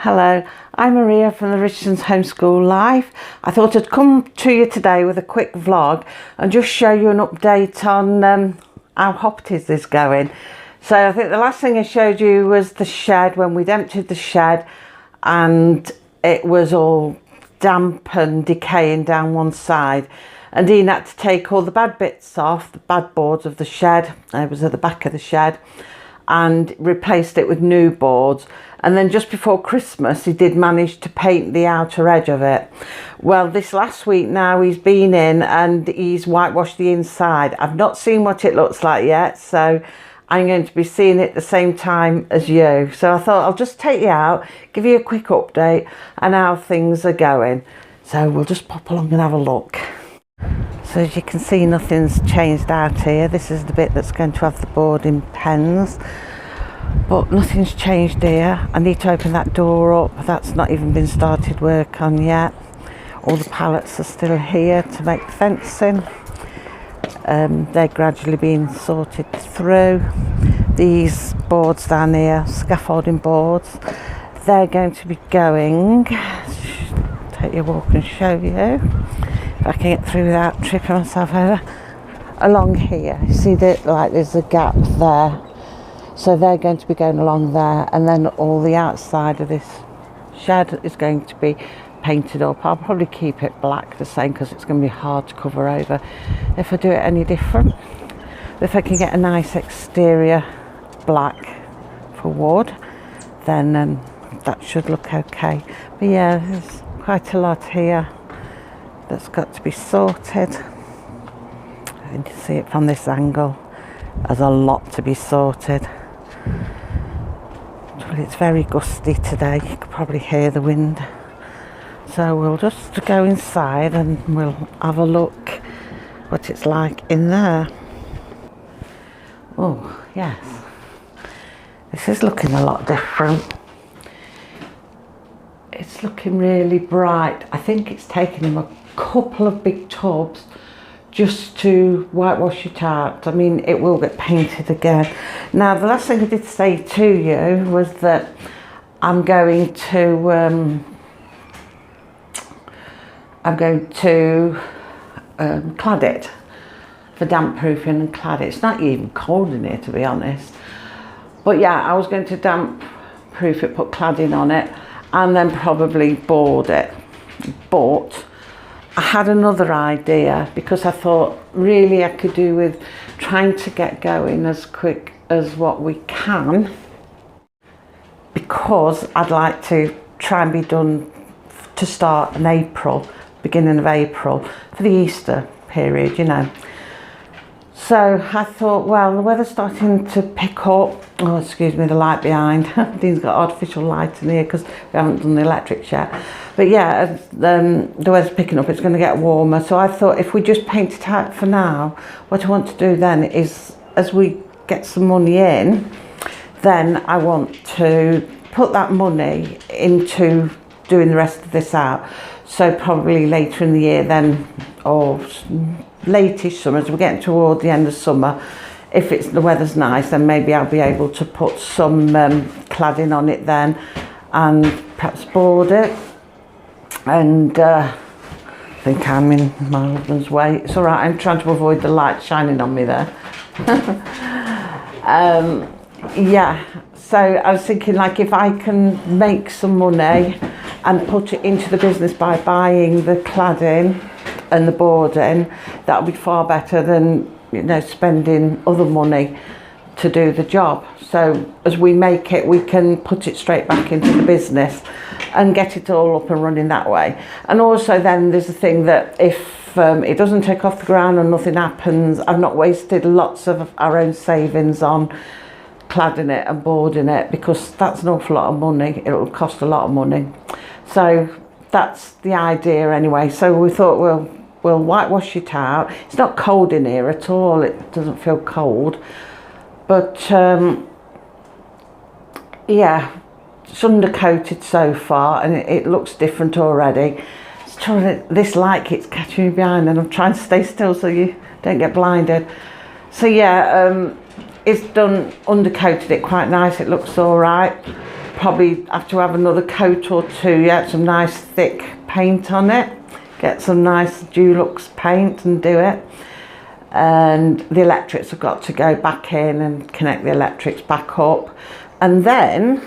Hello, I'm Maria from the Richardsons Homeschool Life. I thought I'd come to you today with a quick vlog and just show you an update on how Hoppities is going. So I think the last thing I showed you was the shed, when we'd emptied the shed and it was all damp and decaying down one side. And Dean had to take all the bad bits off, the bad boards of the shed. It was at the back of the shed, and replaced it with new boards. And then just before Christmas he did manage to paint the outer edge of it. Well, this last week now he's been in and he's whitewashed the inside. I've not seen what it looks like yet, so I'm going to be seeing it at the same time as you. So I thought I'll just take you out, give you a quick update on how things are going. So we'll just pop along and have a look. So as you can see, nothing's changed out here. This is the bit that's going to have the boarding pens, but nothing's changed here. I need to open that door up. That's not even been started work on yet. All the pallets are still here to make the fencing. They're gradually being sorted through. These boards down here, scaffolding boards, they're going to be going, take you a walk and show you if I can get through without tripping myself over, along here. You see that, like, there's a gap there, so they're going to be going along there, and then all the outside of this shed is going to be painted up. I'll probably keep it black the same because it's going to be hard to cover over if I do it any different. But if I can get a nice exterior black for wood, then that should look okay. But yeah, there's quite a lot here that's got to be sorted. You can see it from this angle. There's a lot to be sorted. Well, it's very gusty today. You can probably hear the wind. So we'll just go inside and we'll have a look what it's like in there. Oh yes, this is looking a lot different. It's looking really bright. I think it's taken him a couple of big tubs just to whitewash it out. I mean, it will get painted again. Now, the last thing I did say to you was that I'm going to clad it for damp proofing and clad it. It's not even cold in here, to be honest. But yeah, I was going to damp proof it, put cladding on it, and then probably board it. But I had another idea, because I thought really I could do with trying to get going as quick as what we can, because I'd like to try and be done to start in April, beginning of April, for the Easter period, you know. So I thought, well, the weather's starting to pick up. Oh, excuse me, the light behind. Dean's got artificial light in here because we haven't done the electrics yet. But yeah, the weather's picking up, it's going to get warmer. So I thought if we just paint it out for now, what I want to do then is, as we get some money in, then I want to put that money into doing the rest of this out. So probably later in the year then, or late-ish summer, as we're getting toward the end of summer, if the weather's nice, then maybe I'll be able to put some cladding on it then, and perhaps board it. And I think I'm in my husband's way. It's all right, I'm trying to avoid the light shining on me there. Yeah, so I was thinking, like, if I can make some money and put it into the business by buying the cladding and the boarding, that would be far better than, you know, spending other money to do the job. So as we make it, we can put it straight back into the business and get it all up and running that way. And also then there's the thing that if it doesn't take off the ground and nothing happens, I've not wasted lots of our own savings on cladding it and boarding it, because that's an awful lot of money. It'll cost a lot of money. So that's the idea anyway. So we thought we'll whitewash it out. It's not cold in here at all. It doesn't feel cold. But yeah, it's undercoated so far and it looks different already. This light keeps catching me behind and I'm trying to stay still so you don't get blinded. So yeah, it's done, undercoated it quite nice. It looks all right. probably have to have another coat or two yet, some nice thick paint on it, get some nice Dulux paint and do it. And the electrics have got to go back in and connect the electrics back up, and then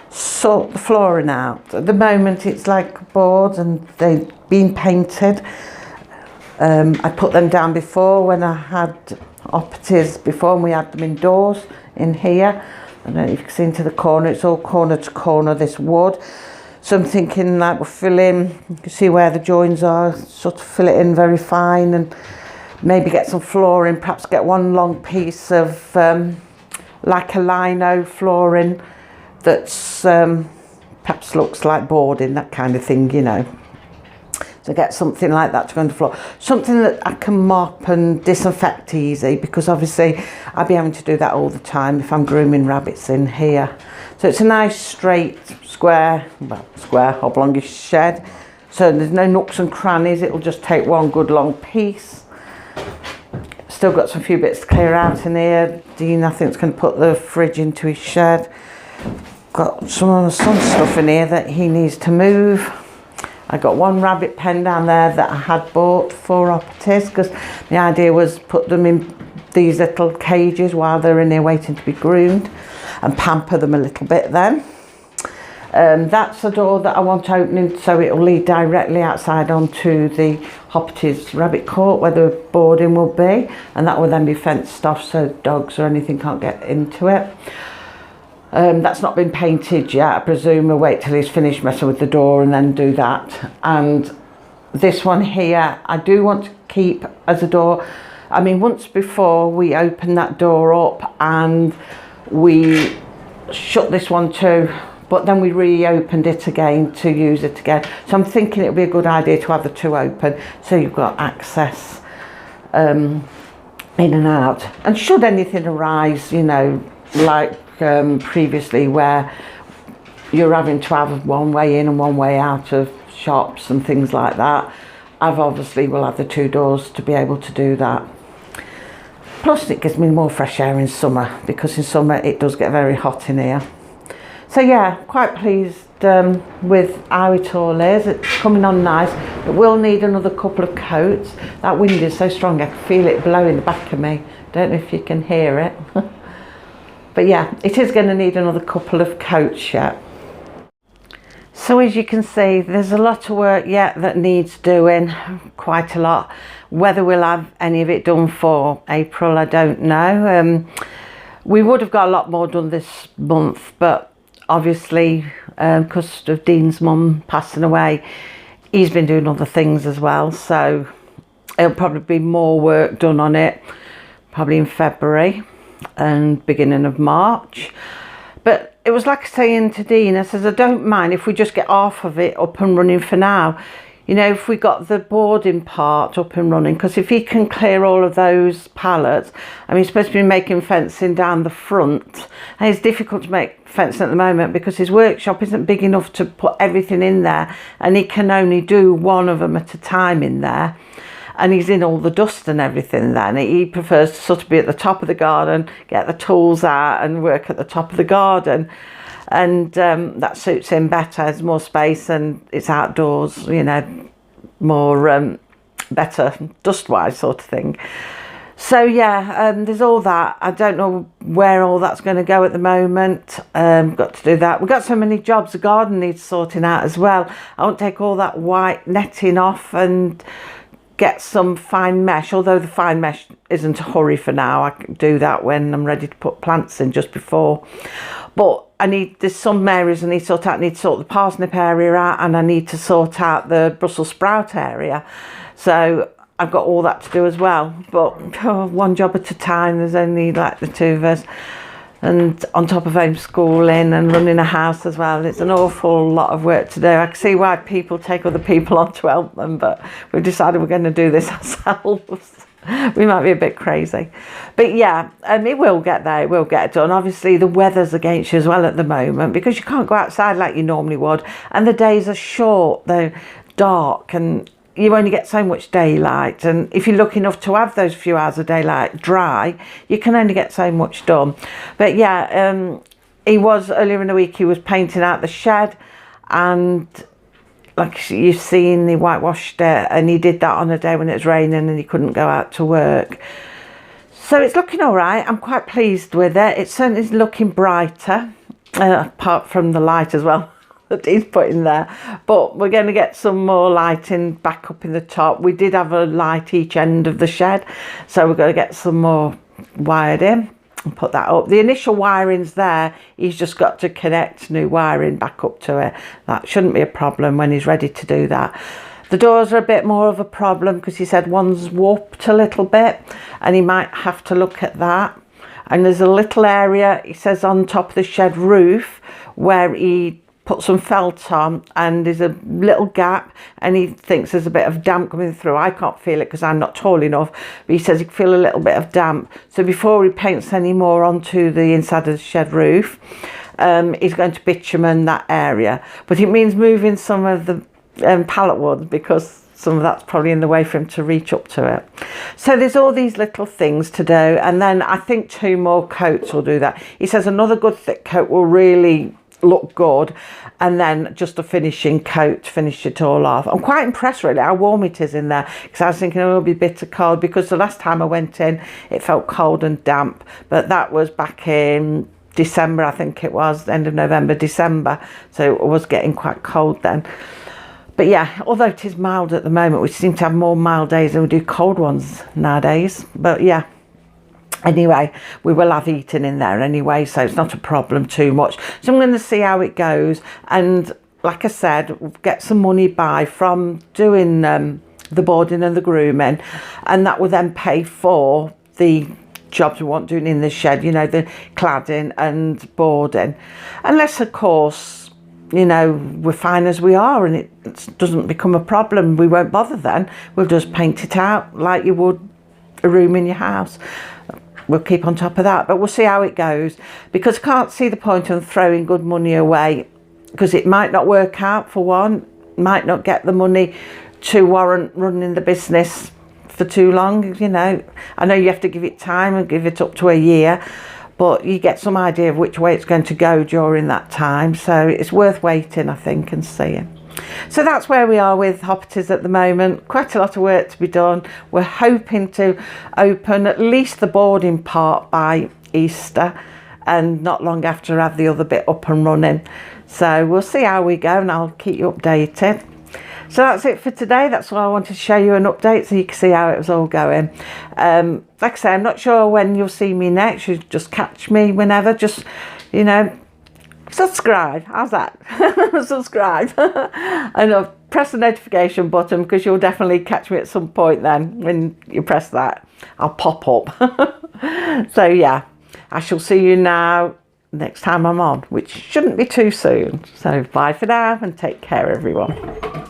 sort the flooring out. At the moment it's like boards and they've been painted. I put them down before when I had operatives before, and we had them indoors in here. I don't know if you can see into the corner, it's all corner to corner, this wood. So I'm thinking like we'll fill in, you can see where the joins are, sort of fill it in very fine, and maybe get some flooring, perhaps get one long piece of like a lino flooring that's perhaps looks like boarding, that kind of thing, you know. So get something like that to go on the floor. Something that I can mop and disinfect easy, because obviously I'll be having to do that all the time if I'm grooming rabbits in here. So it's a nice straight, square, well, square, oblongish shed. So there's no nooks and crannies, it'll just take one good long piece. Still got some few bits to clear out in here. Dean, I think, is going to put the fridge into his shed. Got some of my son's stuff in here that he needs to move. I got one rabbit pen down there that I had bought for operatives, because the idea was put them in these little cages while they're in there waiting to be groomed, and pamper them a little bit then. That's the door that I want opening, so it will lead directly outside onto the operatives rabbit court where the boarding will be, and that will then be fenced off so dogs or anything can't get into it. That's not been painted yet. I presume we'll wait till he's finished messing with the door and then do that. And this one here, I do want to keep as a door. I mean, once before we opened that door up and we shut this one too, but then we reopened it again to use it again. So I'm thinking it would be a good idea to have the two open, so you've got access in and out. And should anything arise, you know, like previously where you're having to have one way in and one way out of shops and things like that, I've obviously will have the two doors to be able to do that. Plus it gives me more fresh air in summer, because in summer it does get very hot in here. So yeah, quite pleased with how it all is. It's coming on nice. It will need another couple of coats. That wind is so strong I can feel it blowing the back of me. Don't know if you can hear it. But yeah, it is going to need another couple of coats yet. So as you can see, there's a lot of work yet that needs doing, quite a lot. Whether we'll have any of it done for April, I don't know. We would have got a lot more done this month, but obviously because of Dean's mum passing away, he's been doing other things as well. So it'll probably be more work done on it, probably in February and beginning of March. But it was like saying to Dean, I says, I don't mind if we just get half of it up and running for now. You know, if we got the boarding part up and running, because if he can clear all of those pallets, I mean, he's supposed to be making fencing down the front, and it's difficult to make fencing at the moment because his workshop isn't big enough to put everything in there, and he can only do one of them at a time in there. And he's in all the dust and everything then. He prefers to sort of be at the top of the garden, get the tools out and work at the top of the garden. And that suits him better. There's more space and it's outdoors, you know, more better dust-wise sort of thing. So yeah, there's all that. I don't know where all that's going to go at the moment. Got to do that. We've got so many jobs. The garden needs sorting out as well. I won't take all that white netting off and get some fine mesh, although the fine mesh isn't a hurry for now. I can do that when I'm ready to put plants in, just before. But there's some areas I need to sort out. I need to sort the parsnip area out, and I need to sort out the Brussels sprout area. So I've got all that to do as well. But one job at a time. There's only like the two of us. And on top of homeschooling and running a house as well, it's an awful lot of work to do. I can see why people take other people on to help them, but we've decided we're going to do this ourselves. We might be a bit crazy. But yeah, it will get there, it will get done. Obviously the weather's against you as well at the moment, because you can't go outside like you normally would, and the days are short, they're dark, and you only get so much daylight, and if you're lucky enough to have those few hours of daylight dry, you can only get so much done. But yeah, he was earlier in the week, he was painting out the shed, and like you've seen, he whitewashed it, and he did that on a day when it was raining and he couldn't go out to work. So it's looking all right. I'm quite pleased with it. It's certainly looking brighter, apart from the light as well that he's put in there. But we're going to get some more lighting back up in the top. We did have a light each end of the shed, so we're going to get some more wired in and put that up. The initial wiring's there. He's just got to connect new wiring back up to it. That shouldn't be a problem when he's ready to do that. The doors are a bit more of a problem because he said one's warped a little bit, and he might have to look at that. And there's a little area, he says, on top of the shed roof where he put some felt on, and there's a little gap, and he thinks there's a bit of damp coming through. I can't feel it because I'm not tall enough, but he says he can feel a little bit of damp. So before he paints any more onto the inside of the shed roof, he's going to bitumen that area. But it means moving some of the pallet wood, because some of that's probably in the way for him to reach up to it. So there's all these little things to do, and then I think 2 more coats will do that. He says another good thick coat will really look good, and then just a finishing coat to finish it all off. I'm quite impressed really how warm it is in there, because I was thinking it'll be bitter cold, because the last time I went in it felt cold and damp, but that was back in December, I think it was, end of November, December, so it was getting quite cold then. But yeah, although it is mild at the moment, we seem to have more mild days than we do cold ones nowadays. But yeah, anyway, we will have heating in there anyway, so it's not a problem too much. So I'm going to see how it goes. And like I said, we'll get some money by from doing the boarding and the grooming. And that will then pay for the jobs we want doing in the shed, you know, the cladding and boarding. Unless, of course, you know, we're fine as we are and it doesn't become a problem, we won't bother then. We'll just paint it out like you would a room in your house. We'll keep on top of that, but we'll see how it goes, because I can't see the point of throwing good money away, because it might not work out for one, might not get the money to warrant running the business for too long, you know. I know you have to give it time and give it up to a year, but you get some idea of which way it's going to go during that time. So it's worth waiting, I think, and seeing. So that's where we are with Hoppertys at the moment. Quite a lot of work to be done. We're hoping to open at least the boarding part by Easter, and not long after have the other bit up and running. So we'll see how we go, and I'll keep you updated. So that's it for today. That's why I wanted to show you an update so you can see how it was all going. Like I say, I'm not sure when you'll see me next. You just catch me whenever. Just, you know, subscribe. How's that? Subscribe. And press the notification button, because you'll definitely catch me at some point then. When you press that, I'll pop up. So yeah, I shall see you now next time I'm on, which shouldn't be too soon. So bye for now, and take care everyone.